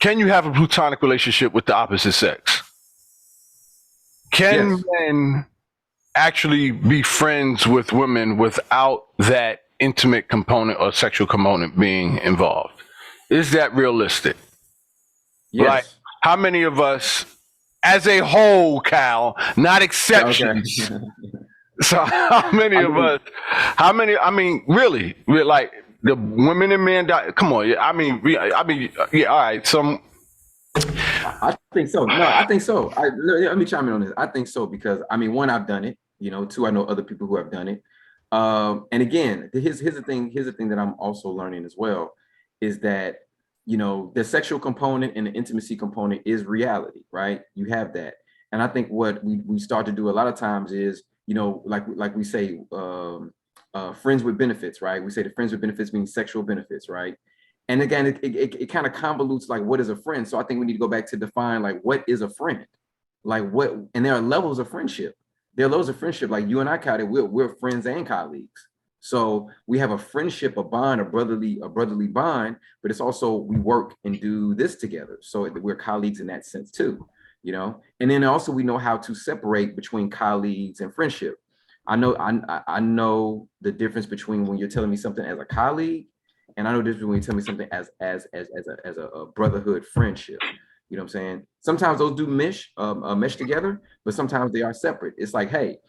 can you have a platonic relationship with the opposite sex? Can Yes. men actually be friends with women without that intimate component or sexual component being involved? Is that realistic? Like, Yes. how many of us, as a whole, Cal, not Okay. exceptions, so how many I of mean, us, I mean, really, like the women and men, come on, yeah, yeah, all right, I think so. No, I think so. Let me chime in on this. I think so because I mean, one, I've done it. Two, I know other people who have done it. And again, here's the thing. Here's the thing that I'm also learning as well, is that the sexual component and the intimacy component is reality, right? You have that, and I think what we start to do a lot of times is, like we say, friends with benefits, right? We say the friends with benefits means sexual benefits, right? And again, it kind of convolutes like what is a friend. So I think we need to go back to define like what is a friend, like what, and there are levels of friendship. There are levels of friendship. Like you and I, Kayode, we're friends and colleagues. So we have a friendship, a bond, a brotherly bond, but it's also we work and do this together. So we're colleagues in that sense too, And then also we know how to separate between colleagues and friendship. I know the difference between when you're telling me something as a colleague, and I know this when you tell me something as a brotherhood friendship. You know what I'm saying? Sometimes those do mesh together, but sometimes they are separate. It's like, hey,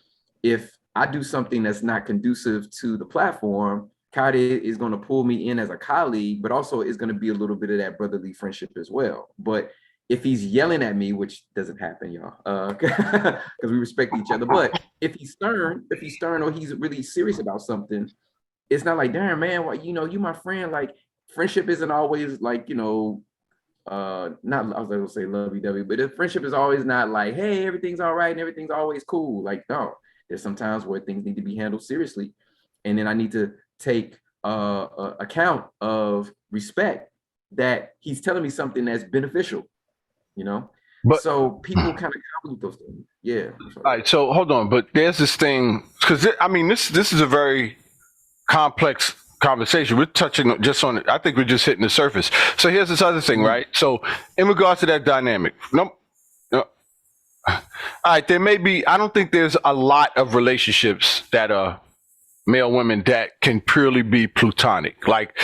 if I do something that's not conducive to the platform, Kayode is going to pull me in as a colleague, but also is going to be a little bit of that brotherly friendship as well. But if he's yelling at me, which doesn't happen, y'all, because we respect each other. But if he's stern, or he's really serious about something, it's not like, damn, man, well, you my friend. Like, friendship isn't always like, not, I was gonna say lovey-dovey, but if friendship is always not like, hey, everything's all right and everything's always cool. Like, no, there's some times where things need to be handled seriously. And then I need to take account of respect that he's telling me something that's beneficial, but so people kind of convolute those things. Yeah. all right, so hold on, but there's this thing, because I mean, this is a very complex conversation. We're touching just on it. I think we're just hitting the surface. So here's this other thing, right? So in regards to that dynamic, no, all right, there may be, I don't think there's a lot of relationships that are male women that can purely be platonic. Like,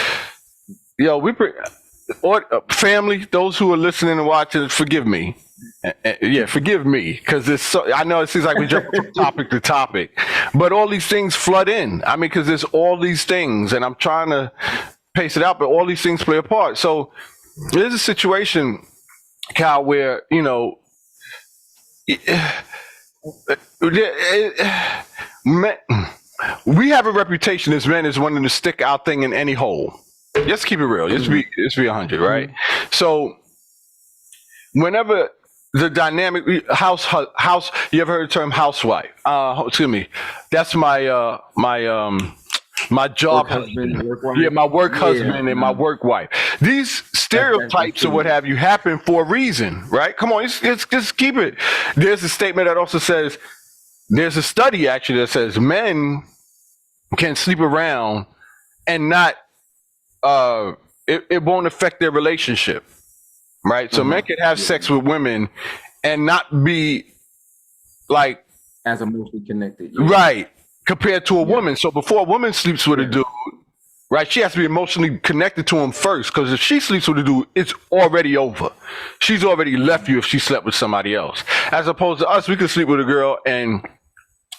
or family, those who are listening and watching, forgive me. Yeah, forgive me, because I know it seems like we jump from topic to topic, but all these things flood in. I mean, because there's all these things, and I'm trying to pace it out, but all these things play a part. So there's a situation, Cal, where we have a reputation as men as wanting to stick our thing in any hole. Let's keep it real. Let's be 100, right? So whenever the dynamic house, you ever heard the term housewife? Excuse me. That's my my job husband. Yeah, my work husband and my work wife. These stereotypes or what have you happen for a reason, right? Come on, just keep it. There's a statement that also says, there's a study actually that says men can sleep around and not, it won't affect their relationship, right? So men can have sex with women and not be like as emotionally connected, right, compared to a woman. So before a woman sleeps with a dude, right, she has to be emotionally connected to him first, because if she sleeps with a dude, it's already over. She's already left you if she slept with somebody else. As opposed to us, we can sleep with a girl and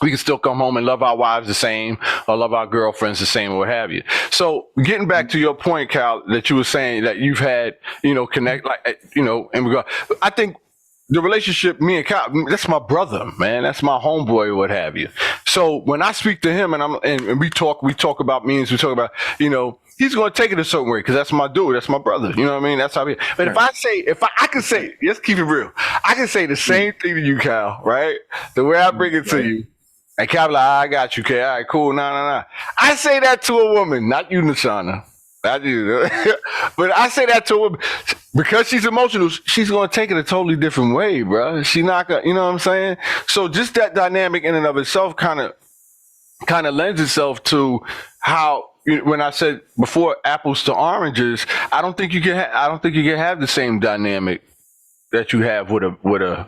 we can still come home and love our wives the same, or love our girlfriends the same, or what have you. So getting back to your point, Cal, that you were saying that you've had, connect, like, in regard, I think the relationship, me and Cal, that's my brother, man. That's my homeboy, or what have you. So when I speak to him and we talk about means, we talk about, he's going to take it a certain way, because that's my dude. That's my brother. You know what I mean? That's how we, but if I can say, let's keep it real. I can say the same thing to you, Cal, right? The way I bring it to you. And Cal, like, I got you, Cal. All right, cool. Nah. I say that to a woman, not you, Nashana. Not you. But I say that to a woman because she's emotional. She's going to take it a totally different way, bro. She's not going to, you know what I'm saying? So just that dynamic in and of itself kind of lends itself to how when I said before apples to oranges, I don't think you can. I don't think you can have the same dynamic that you have with a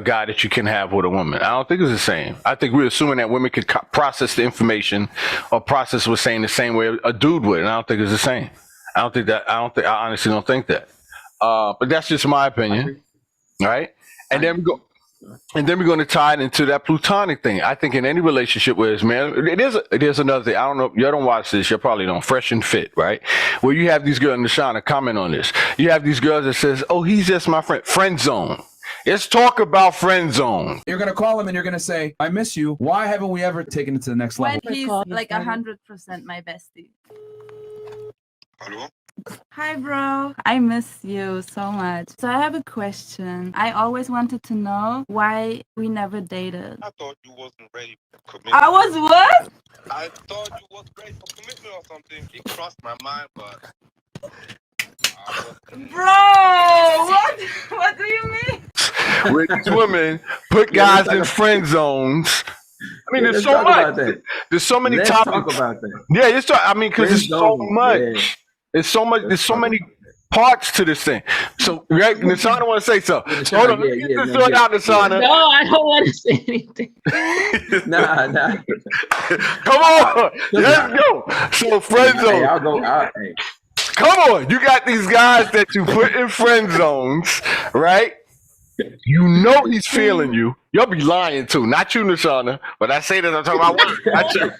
guy that you can have with a woman. I don't think it's the same. I think we're assuming that women could process the information or process what's saying the same way a dude would, and I don't think it's the same. I don't think that. I honestly don't think that. But that's just my opinion, right? And then we go. And then we're going to tie it into that Platonic thing. I think in any relationship where it's man, it is another thing. I don't know. You don't watch this. You probably don't. Fresh and Fit, right? Where you have these girls, Nashana, comment on this. You have these girls that says, "Oh, he's just my friend." Friend zone. Let's talk about friend zone. You're gonna call him and you're gonna say, "I miss you. Why haven't we ever taken it to the next level?" When he's like 100% my bestie. Hello? Hi, bro. I miss you so much. So I have a question. I always wanted to know why we never dated. I thought you wasn't ready for commitment. I was what? I thought you was ready for commitment or something. It crossed my mind, but Bro, what? What do you mean? Where these women put guys in friend zones. I mean, there's so much. There's so many Let's topics. talk about that. Yeah, it's. I mean, because it's so much. Yeah. It's so much. There's so many parts to this thing. So, right, Nasana want to say something. So hold on, let me get this thought out, Nasana. No, I don't want to say anything. Nah. Come on, let's go. So, friend zone. Hey, I'll go. Hey. Come on, you got these guys that you put in friend zones, right? You know he's feeling you. You'll be lying too. Not you, Nashana, but I say that I'm talking about women. Not you.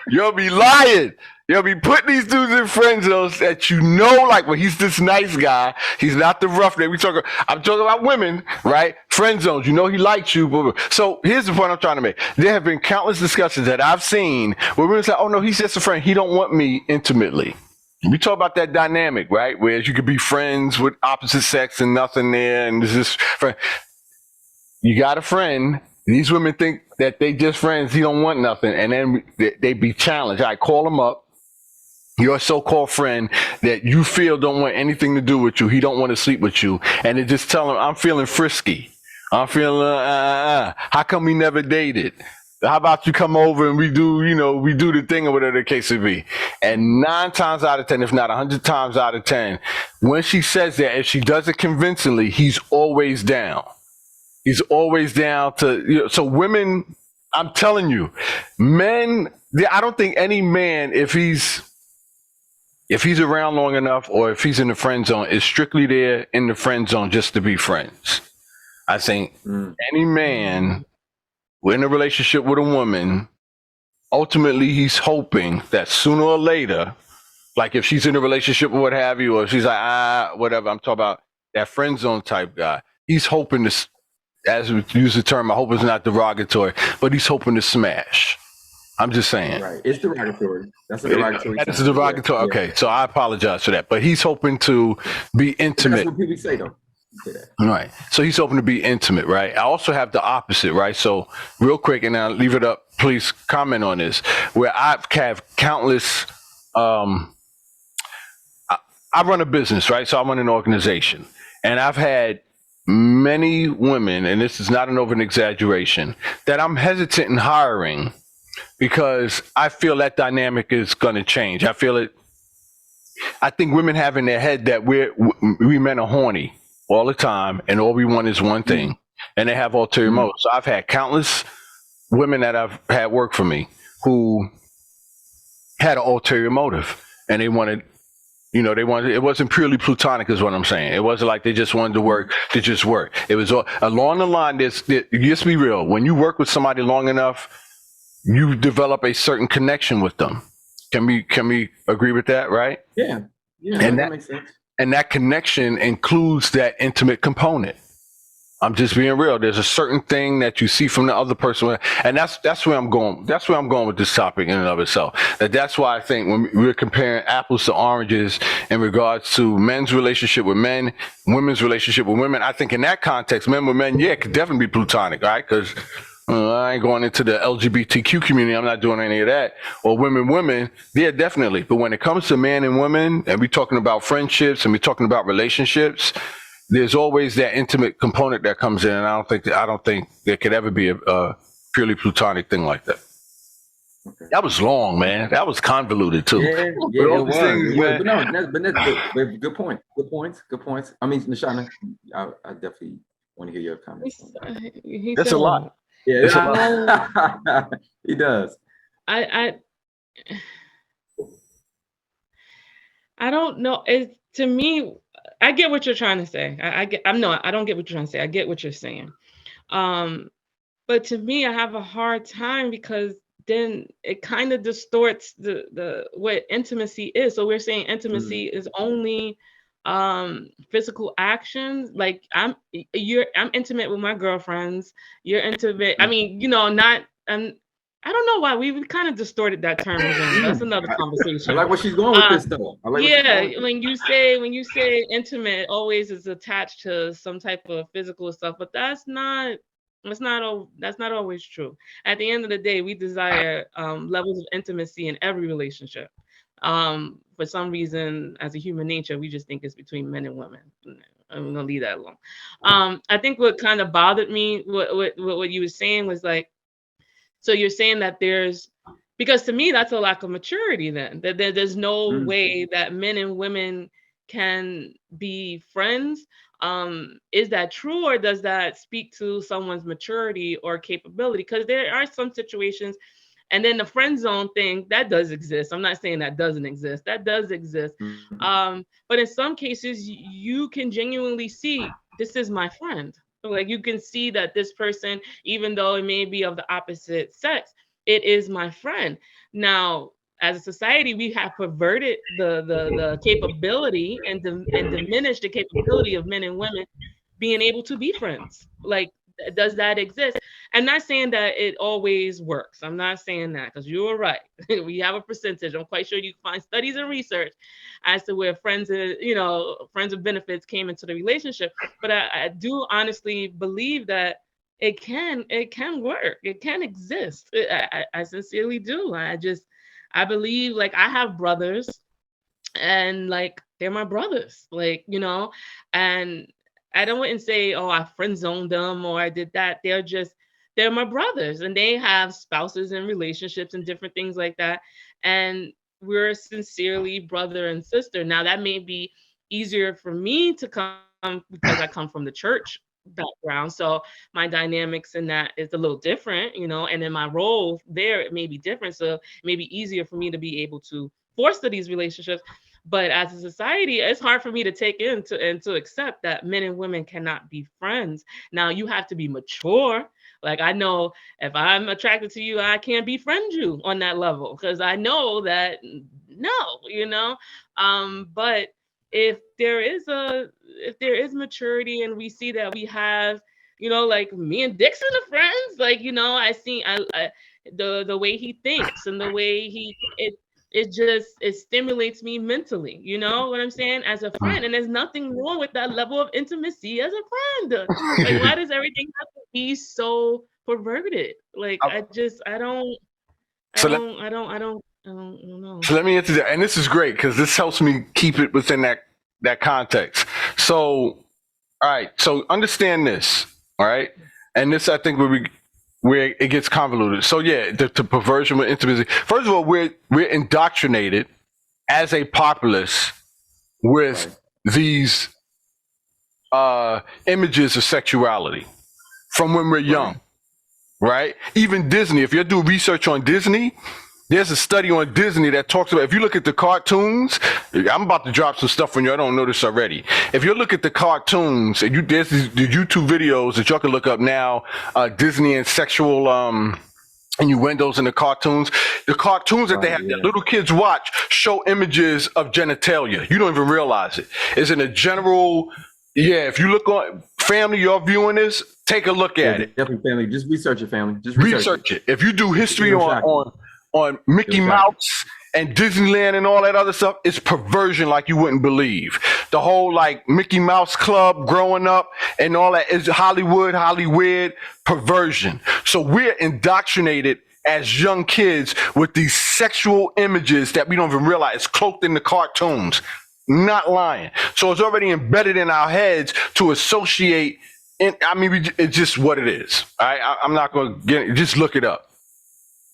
You'll be lying. You'll be putting these dudes in friend zones that you know, like, well, he's this nice guy. He's not the rough that we talking. I'm talking about women, right? Friend zones. You know he likes you. Blah, blah. So here's the point I'm trying to make. There have been countless discussions that I've seen where women say, "Oh no, he's just a friend. He don't want me intimately." We talk about that dynamic, right? Whereas you could be friends with opposite sex and nothing there, and there's this friend. You got a friend. These women think that they just friends. He don't want nothing, and then they be challenged. I call him up. Your so-called friend that you feel don't want anything to do with you. He don't want to sleep with you, and they just tell him, "I'm feeling frisky. I'm feeling. How come we never dated? How about you come over and we do the thing or whatever the case may be." And 9 times out of 10, if not 100 times out of 10, when she says that, if she does it convincingly, he's always down. He's always down to, so women, I'm telling you, men, I don't think any man, if he's around long enough or if he's in the friend zone, is strictly there in the friend zone just to be friends. I think any man in a relationship with a woman, ultimately he's hoping that sooner or later, like if she's in a relationship or what have you, or if she's like, whatever, I'm talking about that friend zone type guy, he's hoping to, as we use the term, I hope it's not derogatory, but he's hoping to smash. I'm just saying. Right. It's derogatory. That's a derogatory. That's a derogatory. Yeah. Okay. So I apologize for that, but he's hoping to be intimate. That's what people say though. Right. So he's hoping to be intimate, right? I also have the opposite, right? So real quick, and I'll leave it up. Please comment on this. Where I've had countless, I run a business, right? So I run an organization, and I've had many women, and this is not an over exaggeration, that I'm hesitant in hiring because I feel that dynamic is going to change. I feel it. I think women have in their head that we men are horny all the time, and all we want is one thing, and they have ulterior motives. So I've had countless women that I've had work for me who had an ulterior motive, and they wanted, it wasn't purely platonic is what I'm saying. It wasn't like they just wanted to work to just work. It was along the line, just be real. When you work with somebody long enough, you develop a certain connection with them. Can we agree with that, right? Yeah. And that makes sense. And that connection includes that intimate component. I'm just being real. There's a certain thing that you see from the other person, and that's where I'm going. That's where I'm going with this topic in and of itself. That's why I think when we're comparing apples to oranges in regards to men's relationship with men, women's relationship with women, I think in that context, men with men, it could definitely be platonic, right? Because I ain't going into the LGBTQ community. I'm not doing any of that. Or women, yeah, definitely. But when it comes to man and women, and we're talking about friendships and we're talking about relationships, there's always that intimate component that comes in. And I don't think there could ever be a purely platonic thing like that. That was long, man. That was convoluted too. Yeah, But yeah, all it these was. things, It was. man. But no, but good point. Good points. Good points. I mean, Nashana, I definitely want to hear your comments on that. He That's said a lot. Yeah, It's a lot. he does. I don't know. It to me, I get what you're trying to say. I don't get what you're trying to say. I get what you're saying. But to me, I have a hard time because then it kind of distorts the what intimacy is. So we're saying intimacy is only physical actions. Like I'm intimate with my girlfriends. You're intimate. I mean, not I don't know why we kind of distorted that term again. That's another I conversation. like where she's going with this, though. I like where she's Yeah, going with when you say intimate, always is attached to some type of physical stuff, but that's not always true. At the end of the day, we desire levels of intimacy in every relationship. For some reason, as a human nature, we just think it's between men and women. I'm gonna leave that alone. I think what kind of bothered me, what you were saying was like, so you're saying that because to me that's a lack of maturity. Then that there's no way that men and women can be friends. Is that true, or does that speak to someone's maturity or capability? Because there are some situations, and then the friend zone thing that does exist. I'm not saying that doesn't exist. That does exist. But in some cases, you can genuinely see this is my friend. Like you can see that this person, even though it may be of the opposite sex, it is my friend. Now, as a society, we have perverted the capability and diminished the capability of men and women being able to be friends. Like, does that exist? I'm not saying that it always works. I'm not saying that, because you were right. We have a percentage. I'm quite sure you can find studies and research as to where friends of benefits came into the relationship. But I do honestly believe that it can work. It can exist. I sincerely do. I believe, like, I have brothers, and like they're my brothers, like, and I don't wouldn't say, oh, I friend zoned them or I did that. They're my brothers, and they have spouses and relationships and different things like that. And we're sincerely brother and sister. Now that may be easier for me to come because I come from the church background. So my dynamics in that is a little different, and in my role there, it may be different. So it may be easier for me to be able to foster these relationships. But as a society, it's hard for me to take into and to accept that men and women cannot be friends. Now you have to be mature. Like, I know if I'm attracted to you, I can't befriend you on that level, because I know that no. But if there is maturity, and we see that we have, like me and Dixon are friends, like, I see the way he thinks and the way it stimulates me mentally, you know what I'm saying, as a friend. And there's nothing wrong with that level of intimacy as a friend. Like, why does everything have to be so perverted? Like, I don't know. So let me answer that, and this is great because this helps me keep it within that context. So, all right. So understand this. All right, and this, I think, where it gets convoluted. So yeah, the perversion with intimacy. First of all, we're indoctrinated as a populace with these images of sexuality from when we're young, right? Even Disney. If you do research on Disney, there's a study on Disney that talks about, if you look at the cartoons, I'm about to drop some stuff on you, I don't know this already. If you look at the cartoons, and there's the YouTube videos that y'all can look up now, Disney and sexual innuendos in the cartoons that they have that little kids watch show images of genitalia. You don't even realize it. It's in a general, if you look on family, you're viewing this, take a look at it. Definitely, family. Just research it, family. Just research it. If you do history on Mickey Mouse and Disneyland and all that other stuff, it's perversion like you wouldn't believe. The whole, like, Mickey Mouse Club growing up and all that is Hollywood perversion. So we're indoctrinated as young kids with these sexual images that we don't even realize. It's cloaked in the cartoons. Not lying. So it's already embedded in our heads to associate. It's just what it is. I'm not going to just look it up.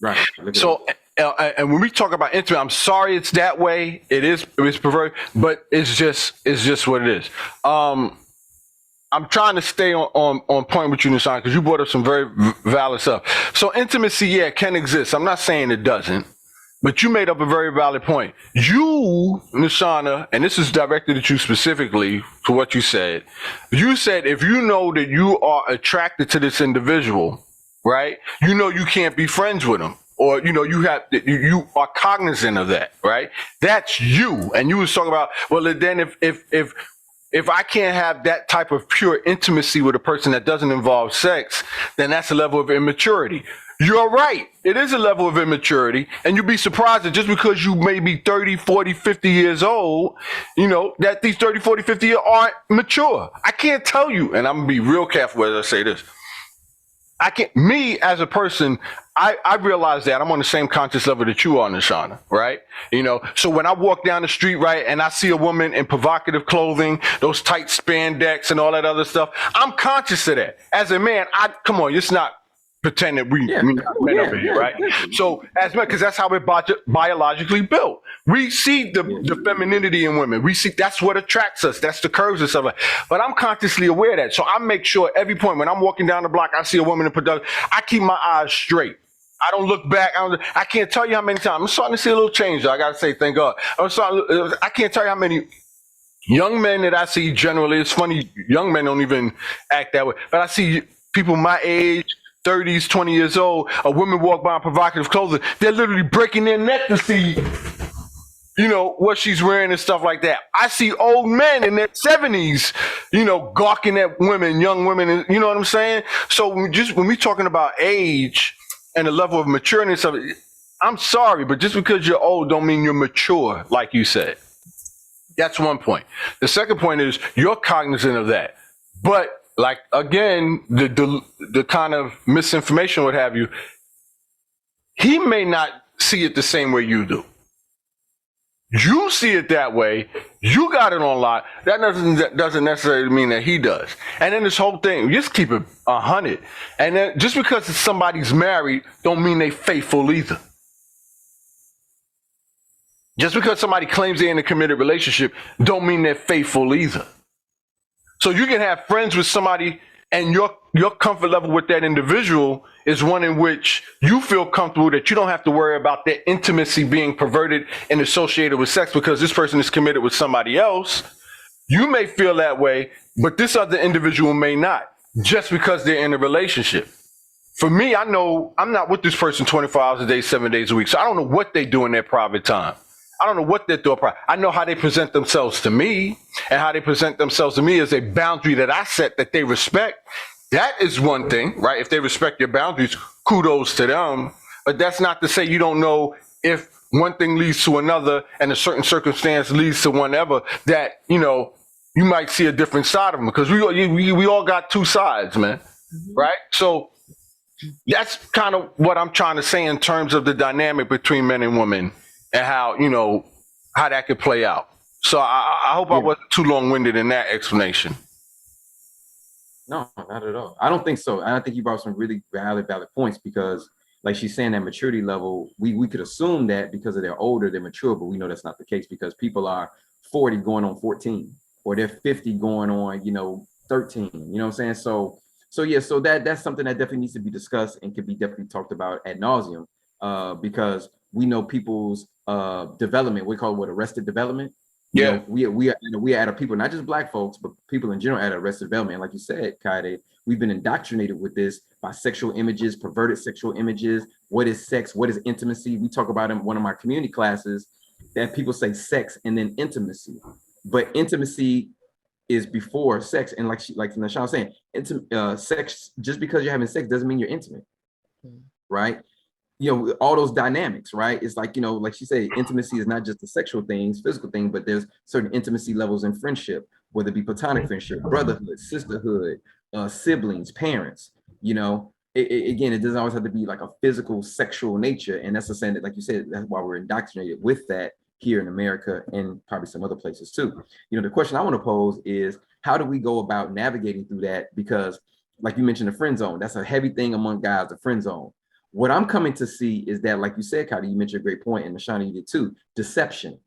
Right. So And when we talk about intimate, I'm sorry it's that way. It's perverted, but it's just what it is. I'm trying to stay on point with you, Nishan, because you brought up some very valid stuff. So intimacy, yeah, can exist. I'm not saying it doesn't, but you made up a very valid point. You, Nishana, and this is directed at you specifically for what you said. You said if you know that you are attracted to this individual, right? You know you can't be friends with him. Or, you know, you are cognizant of that, right? That's you. And you was talking about, well, then if I can't have that type of pure intimacy with a person that doesn't involve sex, then that's a level of immaturity. You're right. It is a level of immaturity. And you'd be surprised that just because you may be 30, 40, 50 years old, you know, that these 30, 40, 50 years aren't mature. I can't tell you, and I'm going to be real careful as I say this. Me as a person, I realize that I'm on the same conscious level that you are, Nishana, right? You know, so when I walk down the street, right, and I see a woman in provocative clothing, those tight spandex and all that other stuff, I'm conscious of that. As a man, come on, it's not pretend that we men over here, right? So as men, because that's how we're biologically built. We see the femininity in women. We see that's what attracts us. That's the curves and stuff like that. But I'm consciously aware of that. So I make sure every point when I'm walking down the block, I see a woman in production, I keep my eyes straight. I don't look back. I can't tell you how many times. I'm starting to see a little change, though. I got to say, thank God. I can't tell you how many young men that I see generally. It's funny, young men don't even act that way. But I see people my age, 30s, 20 years old, a woman walk by in provocative clothing. They're literally breaking their neck to see, you know, what she's wearing and stuff like that. I see old men in their 70s, you know, gawking at women, young women, and you know what I'm saying? So when we're talking about age and the level of maturity and stuff, I'm sorry, but just because you're old don't mean you're mature, like you said. That's one point. The second point is you're cognizant of that. But like, again, the kind of misinformation, what have you, he may not see it the same way you do. You see it that way. You got it on lock. That doesn't necessarily mean that he does. And then this whole thing, just keep it 100. And then just because somebody's married, don't mean they faithful either. Just because somebody claims they're in a committed relationship, don't mean they're faithful either. So you can have friends with somebody and your comfort level with that individual is one in which you feel comfortable that you don't have to worry about their intimacy being perverted and associated with sex because this person is committed with somebody else. You may feel that way, but this other individual may not, just because they're in a relationship. For me, I know I'm not with this person 24 hours a day, 7 days a week. So I don't know what they do in their private time. I don't know what they're doing. I know how they present themselves to me, and how they present themselves to me is a boundary that I set that they respect. That is one thing, right? If they respect your boundaries, kudos to them. But that's not to say you don't know if one thing leads to another and a certain circumstance leads to whatever, that, you know, you might see a different side of them, because we all got two sides, man. Mm-hmm. Right? So that's kind of what I'm trying to say in terms of the dynamic between men and women and how, you know, how that could play out. So I hope I wasn't too long-winded in that explanation. No, not at all. I don't think so. I think you brought some really valid points, because like she's saying, that maturity level, we could assume that because they're older, they're mature, but we know that's not the case, because people are 40 going on 14, or they're 50 going on, you know, 13, you know what I'm saying? So that's something that definitely needs to be discussed and could be definitely talked about ad nauseum, because we know people's development, we call it arrested development. Yeah, you know, we are at a people, not just Black folks, but people in general at arrested development. And like you said, Kayode, we've been indoctrinated with this by sexual images, perverted sexual images. What is sex? What is intimacy? We talk about in one of my community classes that people say sex and then intimacy, but intimacy is before sex. And like Nashawn was saying, sex, just because you're having sex doesn't mean you're intimate, right? You know, all those dynamics, right? It's like, you know, like she said, intimacy is not just a sexual thing, it's physical thing, but there's certain intimacy levels in friendship, whether it be platonic friendship, brotherhood, sisterhood, siblings, parents, you know. Again, it doesn't always have to be like a physical sexual nature. And that's the saying that, like you said, that's why we're indoctrinated with that here in America and probably some other places too. You know, the question I want to pose is, how do we go about navigating through that? Because like you mentioned, the friend zone, that's a heavy thing among guys, the friend zone. What I'm coming to see is that, like you said, Kayode, you mentioned a great point, and Nashana, you did too. Deception,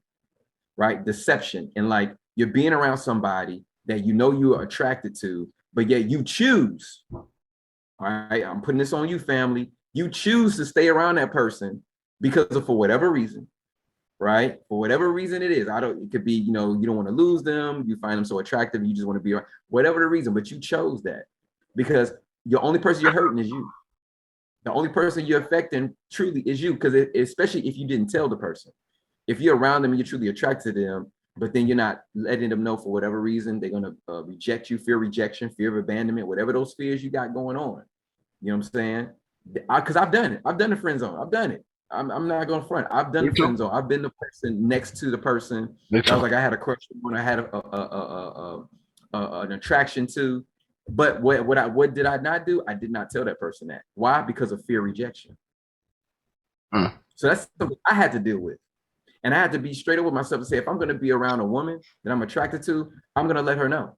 right? Deception, and like you're being around somebody that you know you are attracted to, but yet you choose. All right, I'm putting this on you, family. You choose to stay around that person because of, for whatever reason, right? For whatever reason it is. It could be, you know, you don't want to lose them, you find them so attractive, you just want to be around, whatever the reason, but you chose that because the only person you're hurting is you. The only person you're affecting truly is you, because especially if you didn't tell the person. If you're around them and you're truly attracted to them, but then you're not letting them know for whatever reason, they're going to reject you, fear rejection, fear of abandonment, whatever those fears you got going on. You know what I'm saying? Because I've done it. I've done the friend zone. I've done it. I'm not going to front. I've done the friend zone. I've been the person next to the person that I was like, I had a crush on, I had an attraction to. But what did I not do? I did not tell that person that. Why? Because of fear rejection. So that's something I had to deal with. And I had to be straight up with myself and say, if I'm going to be around a woman that I'm attracted to, I'm going to let her know.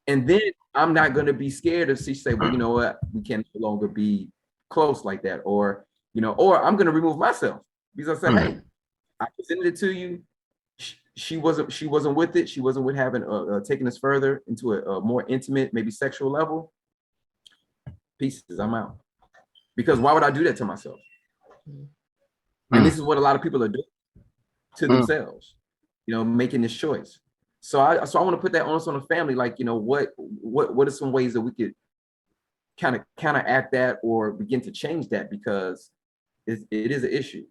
And then I'm not going to be scared if she say, well, you know what, we can no longer be close like that. Or, you know, or I'm going to remove myself because I said, hey, I presented it to you. She wasn't with it. She wasn't with having taking us further into a more intimate, maybe sexual level. Pieces, I'm out. Because why would I do that to myself? And this is what a lot of people are doing to themselves, you know, making this choice. So I want to put that on the family, like, you know, what are some ways that we could kind of counteract that or begin to change that, because it is an issue.